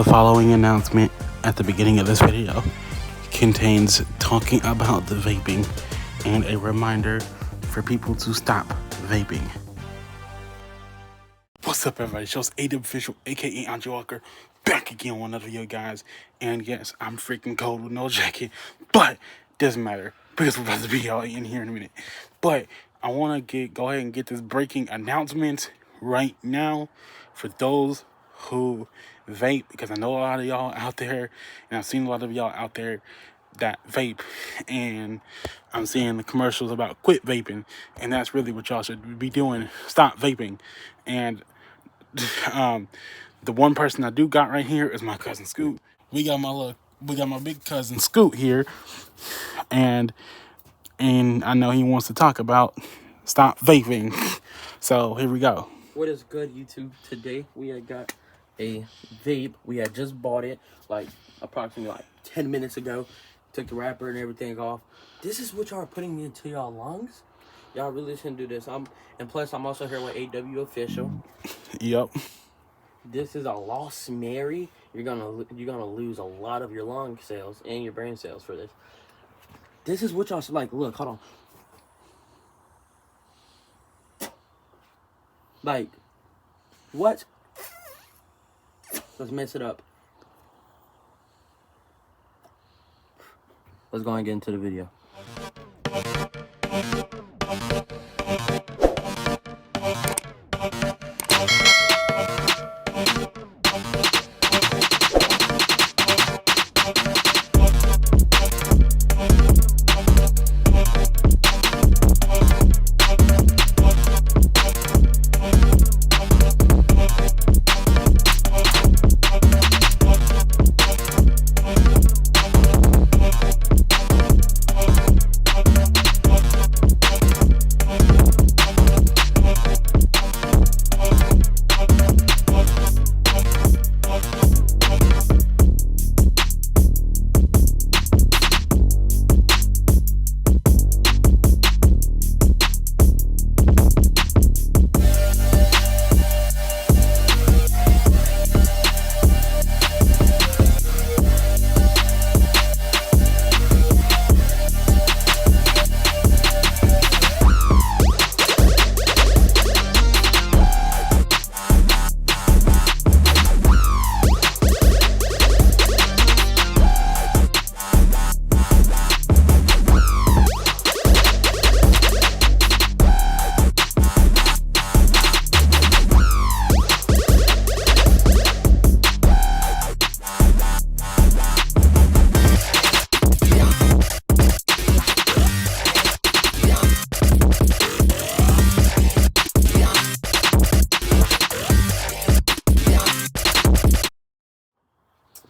The following announcement at the beginning of this video contains talking about the vaping and a reminder for people to stop vaping. What's up, everybody? It's AW Official, aka Andre Walker, back again on another video, guys. And yes, I'm freaking cold with no jacket, but doesn't matter because we're about to be all in here in a minute. But I want to go ahead and get this breaking announcement right now for those who vape, because I know a lot of y'all out there, and I've seen a lot of y'all out there that vape, and I'm seeing the commercials about quit vaping, and that's really what y'all should be doing. Stop vaping. And the one person I do got right here is my cousin Scoot. We got my big cousin Scoot here, and I know he wants to talk about stop vaping. So here we go. What is good, YouTube? Today we had got a vape. We had just bought it like approximately 10 minutes ago. Took the wrapper and everything off. This is what y'all are putting into y'all lungs. Y'all really shouldn't do this. And plus I'm also here with AW Official. Yep. This is a lost Mary. You're gonna lose a lot of your lung cells and your brain cells for this. This is what y'all should like. Look, hold on. Like, what? Let's mess it up. Let's go and get into the video.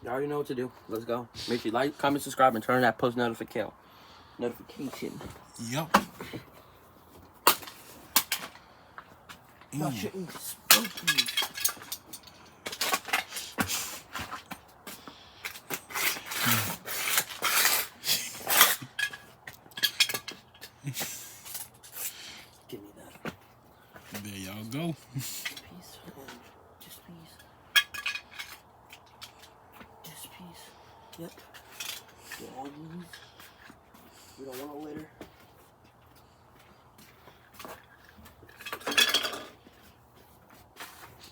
You already know what to do. Let's go. Make sure you like, comment, subscribe, and turn on that post notification. Yep. Y'all shouldn't spooky. Give me that. There y'all go. Just piece. This piece. Yep. Get all these. We don't want a litter.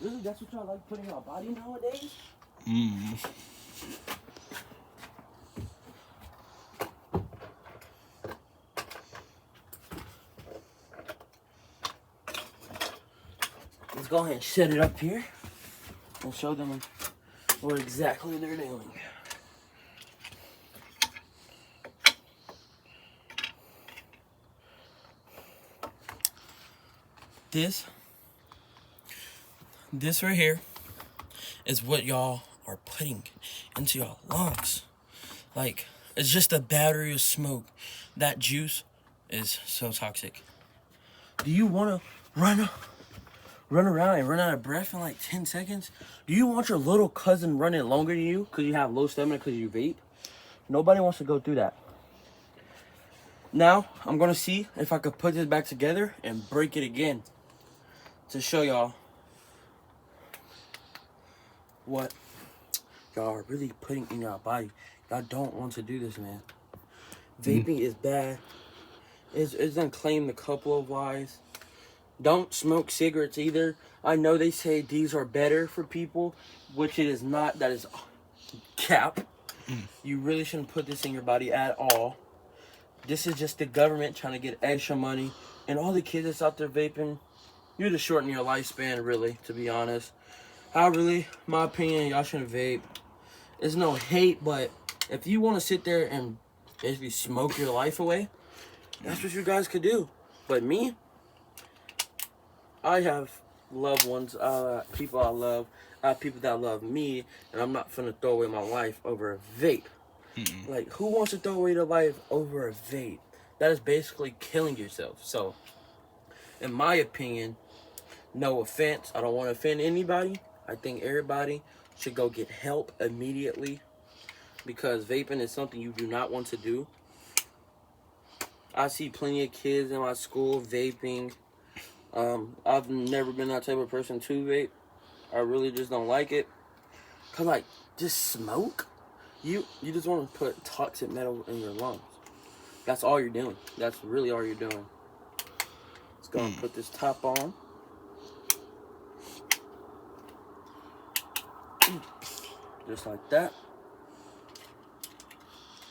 Really, that's what y'all like putting in our body nowadays? Let's go ahead and set it up here and show them what exactly they're doing. This right here is what y'all are putting into your lungs. Like, it's just a battery of smoke. That juice is so toxic. Do you want to run around and run out of breath in like 10 seconds? Do you want your little cousin running longer than you because you have low stamina because you vape? Nobody wants to go through that. Now, I'm going to see if I could put this back together and break it again to show y'all what y'all are really putting in your body. Y'all don't want to do this, man. Vaping is bad. It's done claimed a couple of lies. Don't smoke cigarettes either. I know they say these are better for people, which it is not. That is cap. You really shouldn't put this in your body at all. This is just the government trying to get extra money. And all the kids that's out there vaping, you're just shortening your lifespan, really, to be honest. My opinion, y'all shouldn't vape. There's no hate, but if you want to sit there and basically smoke your life away, that's what you guys could do. But me, I have loved ones, people I love, people that love me, and I'm not finna throw away my life over a vape. Like, who wants to throw away their life over a vape? That is basically killing yourself. So, in my opinion, no offense, I don't want to offend anybody. I think everybody should go get help immediately, because vaping is something you do not want to do. I see plenty of kids in my school vaping. I've never been that type of person to vape. I really just don't like it. Cause like, just smoke, you just want to put toxic metal in your lungs. That's all you're doing. That's really all you're doing. Let's go and put this top on. Just like that.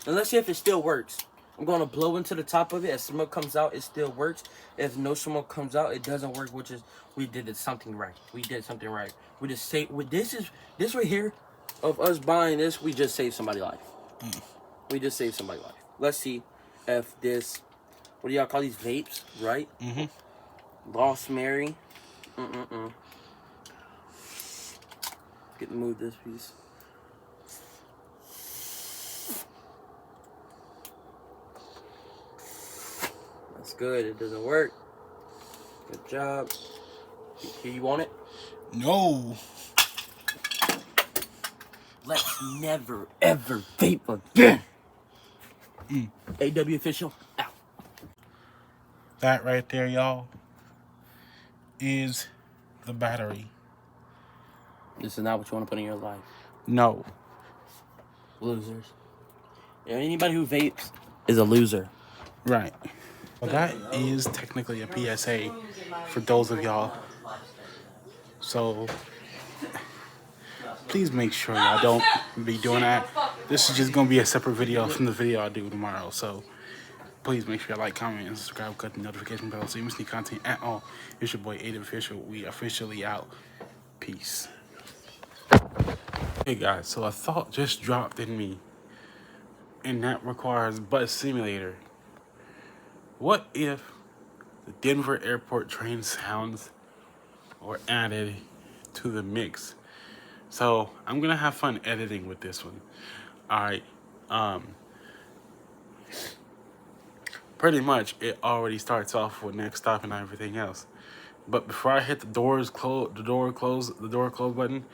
And let's see if it still works. I'm going to blow into the top of it. As smoke comes out, it still works. If no smoke comes out, it doesn't work, which is we did something right. We did something right. We just say with this right here of us buying this, we just saved somebody's life. We just saved somebody's life. Let's see if this, what do y'all call these vapes, right? Lost Mary. Get move this piece. That's good. It doesn't work. Good job. Here, you want it? No. Let's never ever vape again. AW official out. That right there, y'all, is the battery. This is not what you want to put in your life. No. Losers. Yeah, anybody who vapes is a loser. Right. Well, that is technically a PSA for those of y'all. So please make sure y'all don't be doing that. This is just going to be a separate video from the video I'll do tomorrow. So please make sure you like, comment, and subscribe. Cut the notification bell so you miss any content at all. It's your boy, Aiden Official. We officially out. Peace. Hey guys, so a thought just dropped in me, and that requires Bus Simulator. What if the Denver airport train sounds were added to the mix? So I'm gonna have fun editing with this one. Alright, pretty much it already starts off with next stop and everything else. But before I hit the door close button,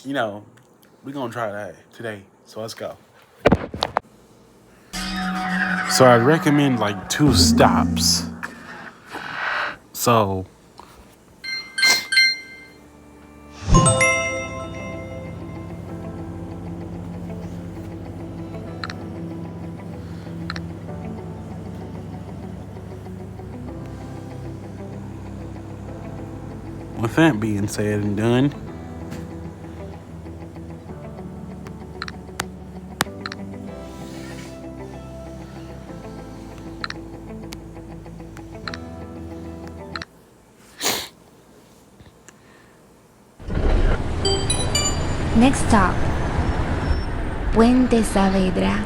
you know, we're gonna try that today. So let's go. So I'd recommend like 2 stops. So with that being said and done, Next stop, Puente Saavedra.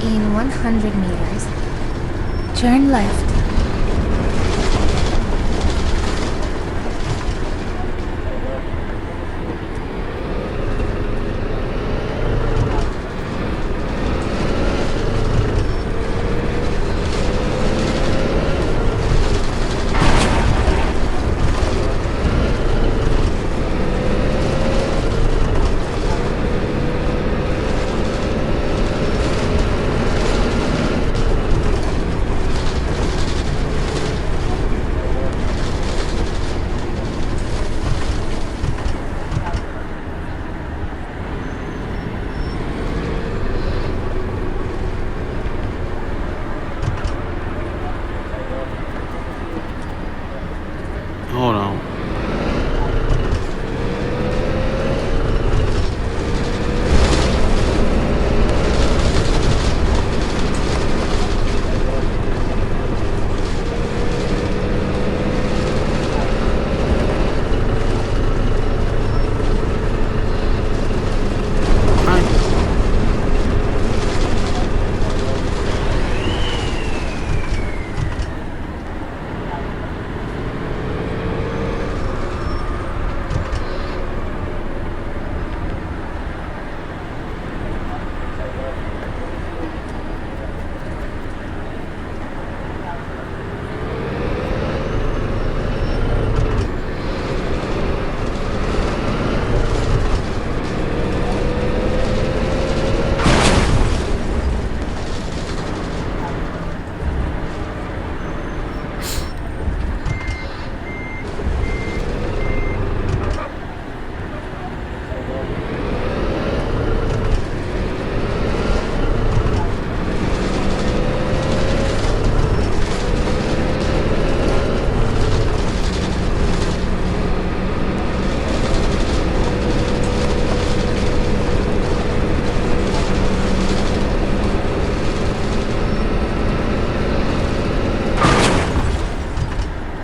In 100 meters, turn left.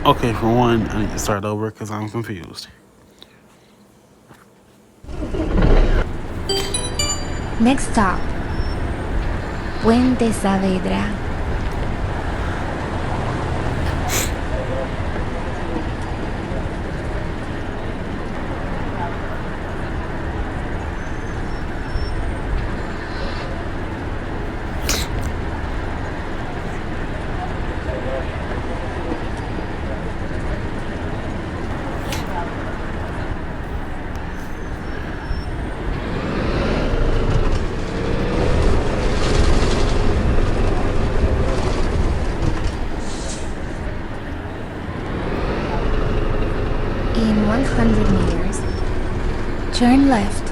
Okay, for one, I need to start over because I'm confused. Next stop, Puente Saavedra. In 100 meters, turn left.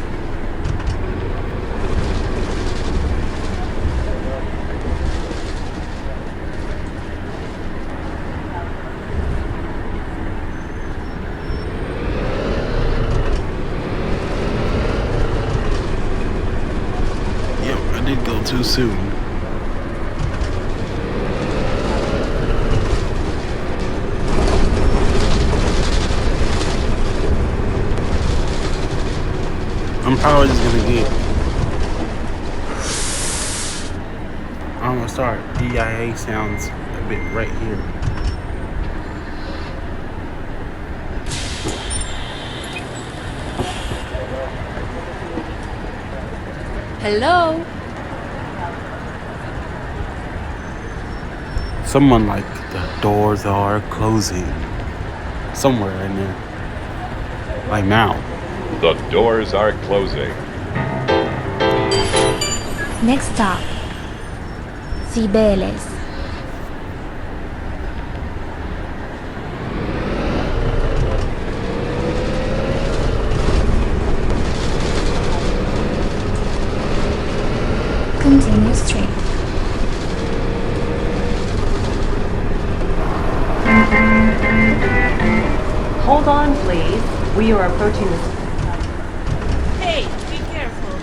Yep, I did go too soon. I'm probably just gonna get. I'm gonna start. DIA sounds a bit right here. Hello? Someone like the doors are closing. Somewhere in there. Like now. The doors are closing. Next stop, Cibeles. Continue straight. Hold on, please. We are approaching the... Hey, be careful.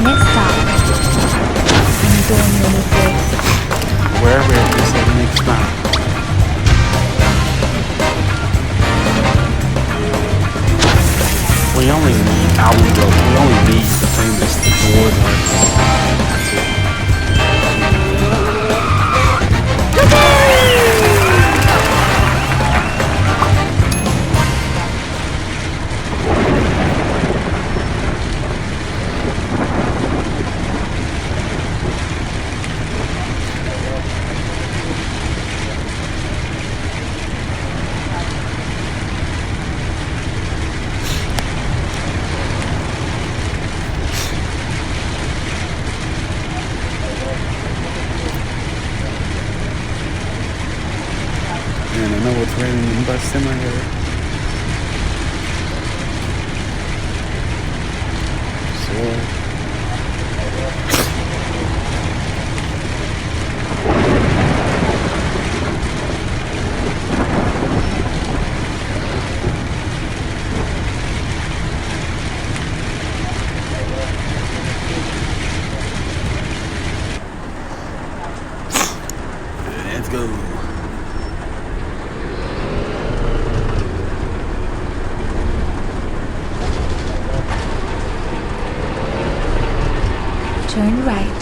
Next stop, Antonio López. Wherever it is at next time. We only need album road. We only need the famous doors are closing. That's it. And I know it's raining and bus in my hair. So let's go. Turn right.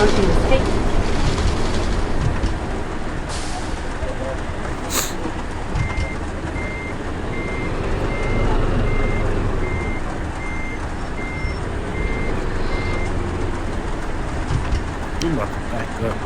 approaching the station. I'm about to back up.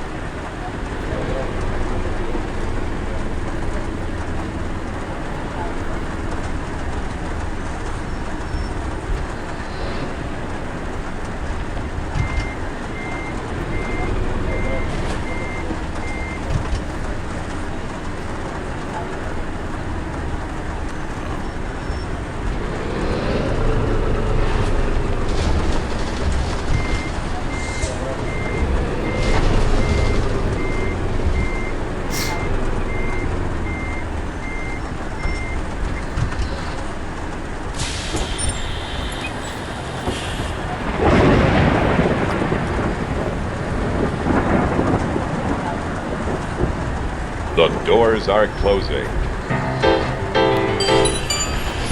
The doors are closing.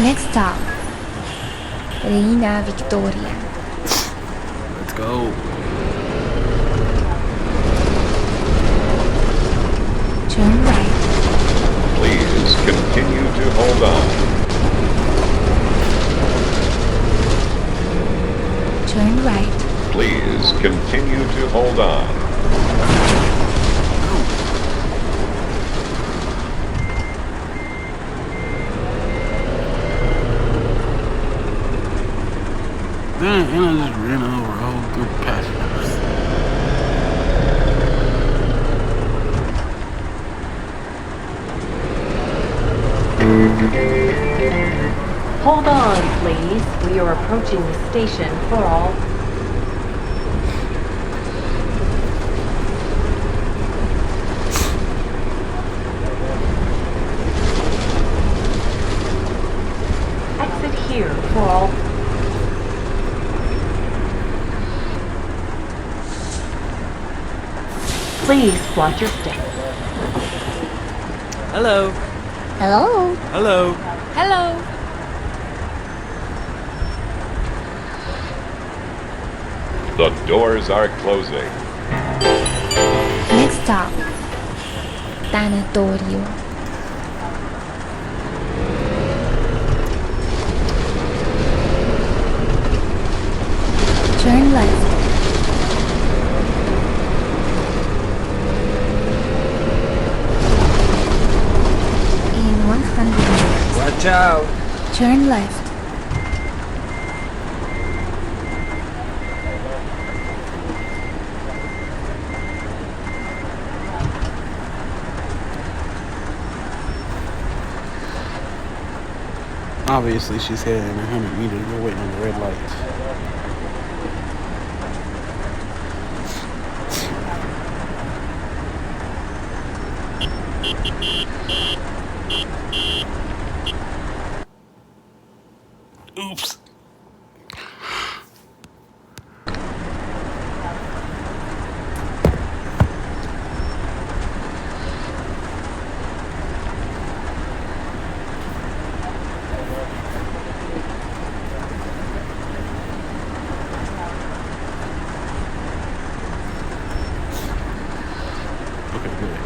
Next stop, Reina Victoria. Let's go. Turn right. Please continue to hold on. Turn right. Please continue to hold on. Damn, and I just ran over a whole group of passengers. Hold on, please. We are approaching the station for all. Exit here for all. Please watch your step. Hello. Hello. Hello. Hello. The doors are closing. Next stop, Tanatorio. Turn left. In 100 meters. Watch out. Turn left. Obviously, she's heading 100 meters. We're waiting on the red lights. Oops. Okay, good.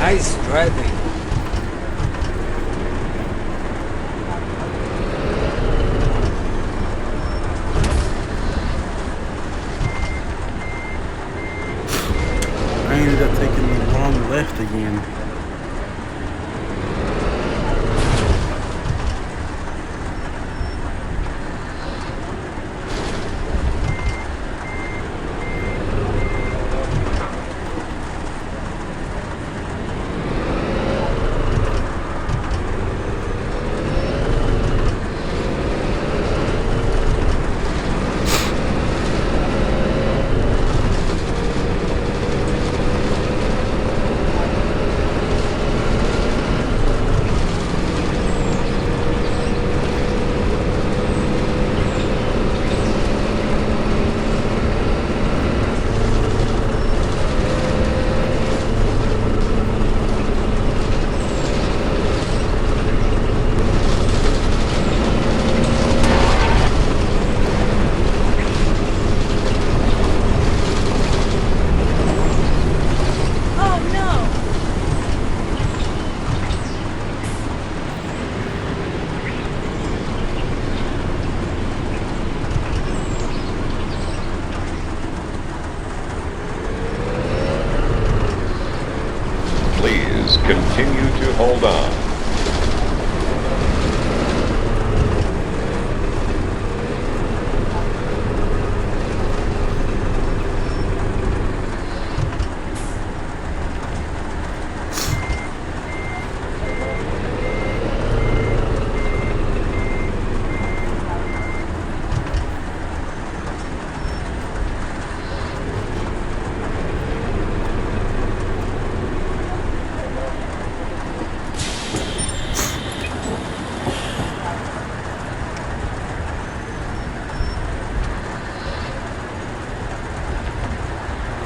Nice driving. I ended up taking the wrong left again. Oh no! Please continue to hold on.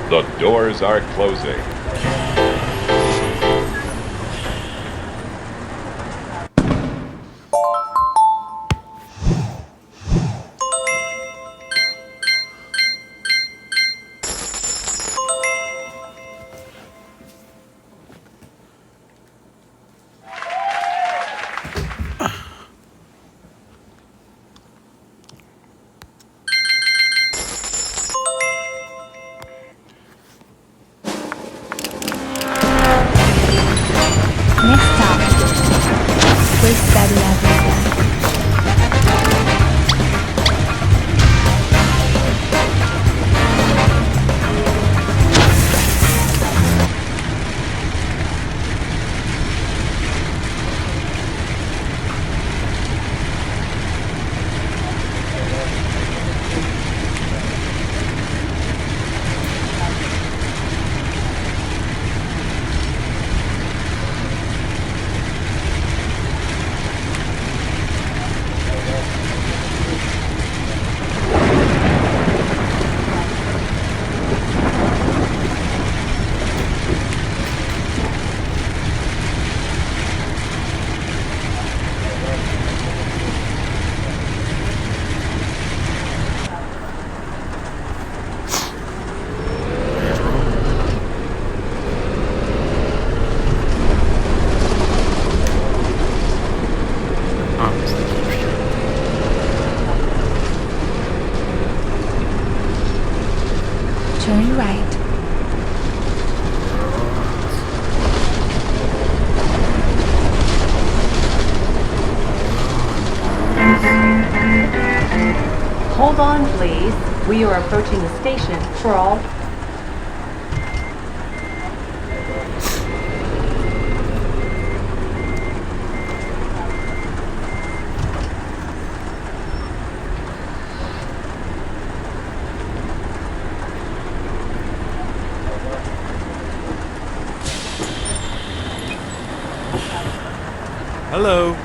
The doors are closing. Next stop, West Avenue. Turn right. Hold on, please. We are approaching the station for all. Hello.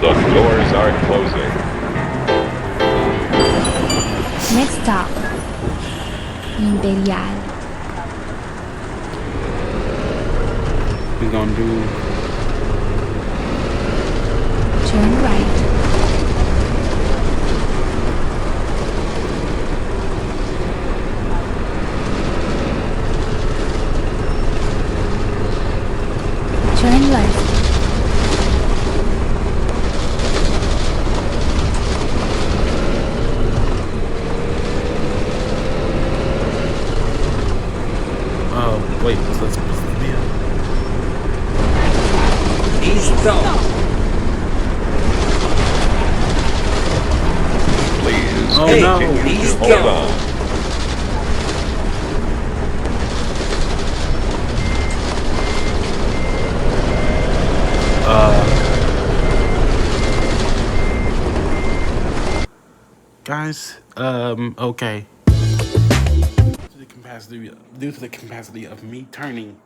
The doors are closing. Next stop, Imperial. We're gonna do Turn right. Wait, what's the video? Please Oh, continue to hold on. Guys, okay. Due to the capacity of me turning,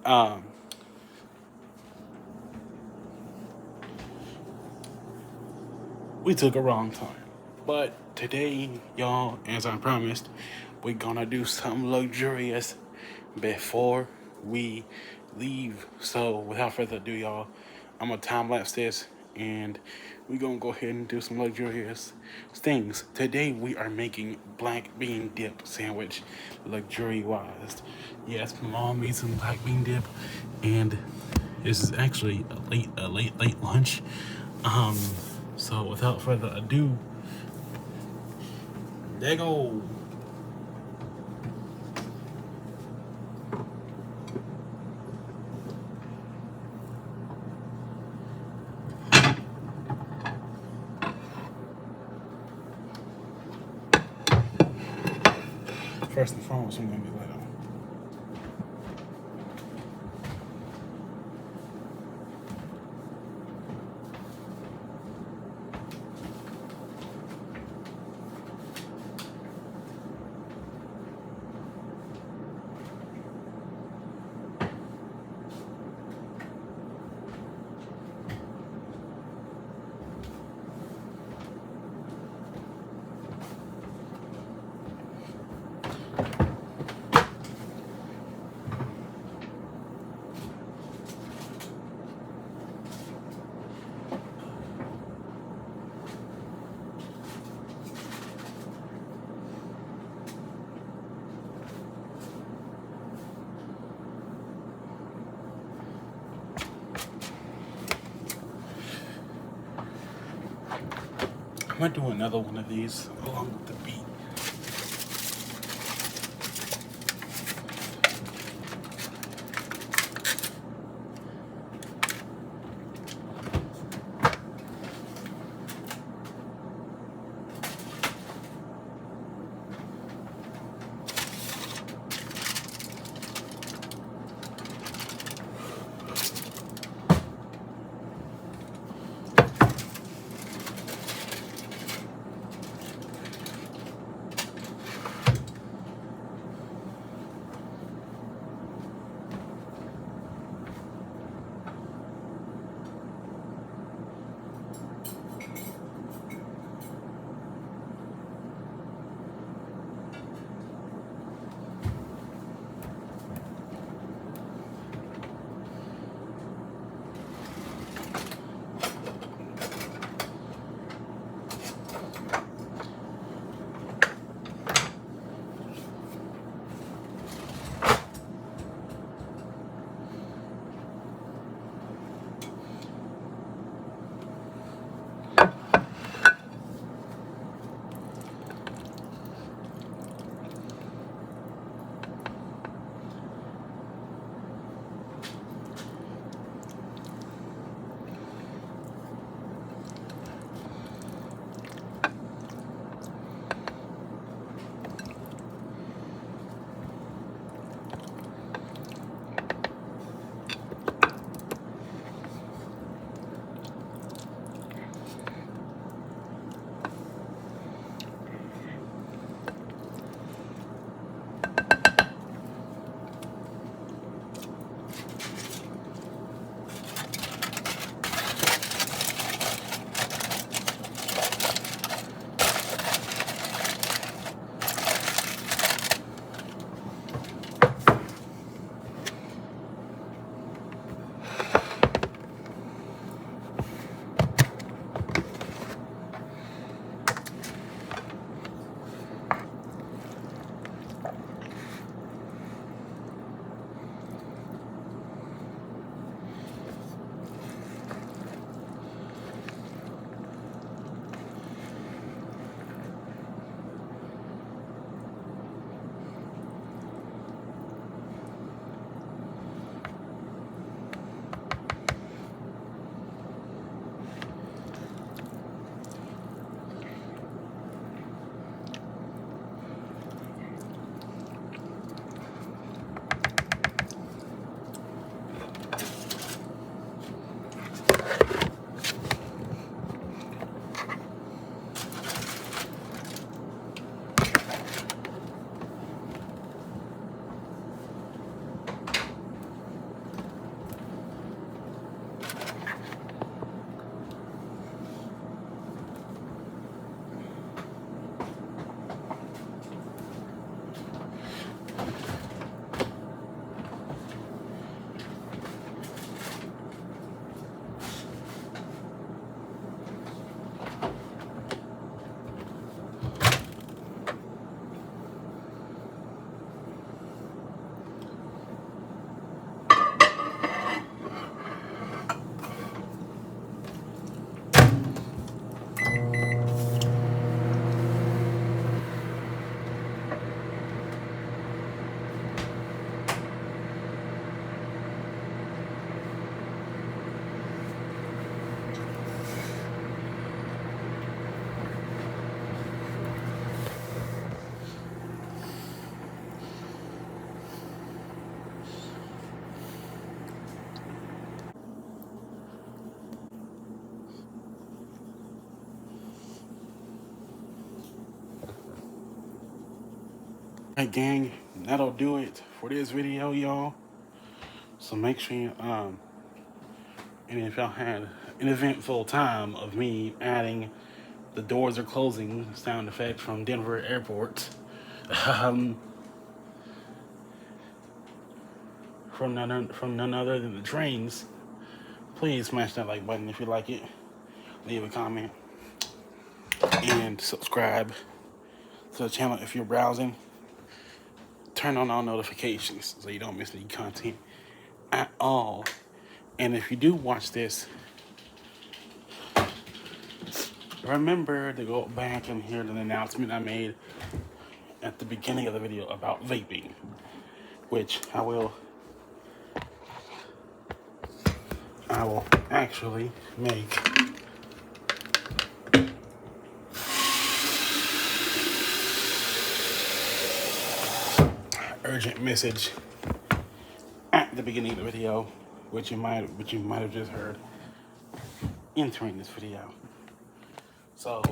um, we took a wrong turn. But today, y'all, as I promised, we're gonna do something luxurious before we leave. So, without further ado, y'all, I'm gonna time lapse this and we're gonna go ahead and do some luxurious things. Today, we are making black bean dip sandwich, luxury wise. Yes, my mom made some black bean dip, and this is actually a late lunch. Um, so without further ado, there go. First and foremost, I'm gonna be light on. I'm gonna do another one of these along with the beat. Alright, gang, that'll do it for this video, y'all. So make sure you, and if y'all had an eventful time of me adding the doors are closing sound effect from Denver Airport, from none other than the trains, please smash that like button if you like it. Leave a comment and subscribe to the channel if you're browsing. Turn on all notifications so you don't miss any content at all. And if you do watch this, remember to go back and hear the announcement I made at the beginning of the video about vaping, which I will actually make urgent message at the beginning of the video, which you might have just heard entering this video. So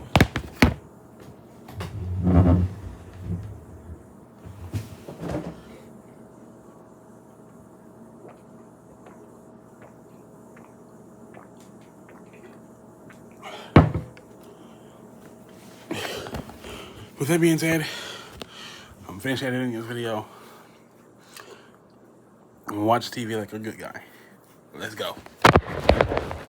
with that being said, I'm finished editing this video. I'm gonna watch TV like a good guy. Let's go.